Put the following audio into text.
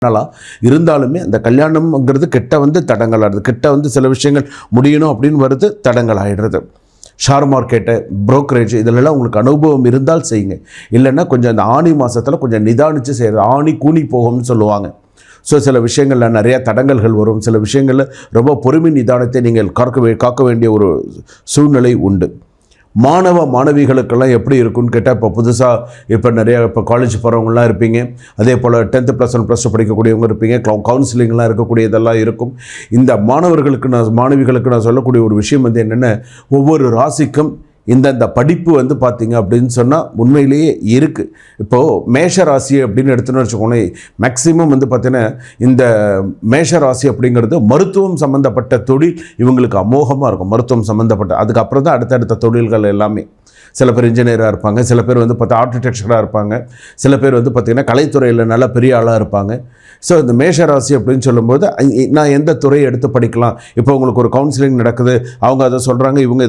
பண்ணலாம். இருந்தாலுமே அந்த கல்யாணம்ங்கிறது கிட்ட வந்து தடங்கள் ஆடுது, கிட்ட வந்து சில விஷயங்கள் முடியணும் அப்படின்னு வருது, தடங்கள் ஆகிடுறது. ஷேர் மார்க்கெட்டு, ப்ரோக்கரேஜ் இதிலெல்லாம் உங்களுக்கு அனுபவம் இருந்தால் செய்யுங்க. இல்லைன்னா கொஞ்சம் அந்த ஆணி மாதத்தில் கொஞ்சம் நிதானித்து செய்கிறது. ஆணி கூனி போகும்னு சொல்லுவாங்க. ஸோ சில விஷயங்களில் நிறையா தடங்கல்கள் வரும். சில விஷயங்களில் ரொம்ப பொறுமை நிதானத்தை நீங்கள் காக்க வேண்டிய ஒரு சூழ்நிலை உண்டு. மாணவ மாணவிகளுக்கெல்லாம் எப்படி இருக்குன்னு கேட்டால், இப்போ நிறையா காலேஜ் போகிறவங்களாம் இருப்பீங்க. அதே போல் 10th +1 +2 படிக்கக்கூடியவங்க இருப்பீங்க. கவுன்சிலிங்லாம் இருக்கக்கூடியதெல்லாம் இருக்கும். இந்த மாணவிகளுக்கு நான் சொல்லக்கூடிய ஒரு விஷயம் வந்து என்னென்ன, ஒவ்வொரு ராசிக்கும் இந்த படிப்பு வந்து பார்த்திங்க அப்படின்னு சொன்னால் உண்மையிலேயே இருக்குது. இப்போது மேஷ ராசி அப்படின்னு எடுத்துன்னு வச்சுக்கோங்களேன், மேக்சிமம் வந்து பார்த்திங்கன்னா இந்த மேஷ ராசி அப்படிங்கிறது மருத்துவம் சம்மந்தப்பட்ட தொழில் இவங்களுக்கு அமோகமாக இருக்கும். மருத்துவம் சம்மந்தப்பட்ட, அதுக்கப்புறம் தான் அடுத்தடுத்த தொழில்கள் எல்லாமே. சில பேர் இன்ஜினியராக இருப்பாங்க, சில பேர் வந்து ஆர்கிடெக்சராக இருப்பாங்க, சில பேர் வந்து பார்த்திங்கன்னா கலைத்துறையில் நல்ல பெரிய ஆளாக இருப்பாங்க. ஸோ இந்த மேஷராசி அப்படின்னு சொல்லும்போது நான் எந்த துறையை எடுத்து படிக்கலாம், இப்போ உங்களுக்கு ஒரு கவுன்சிலிங் நடக்குது, அவங்க அதை சொல்கிறாங்க, இவங்க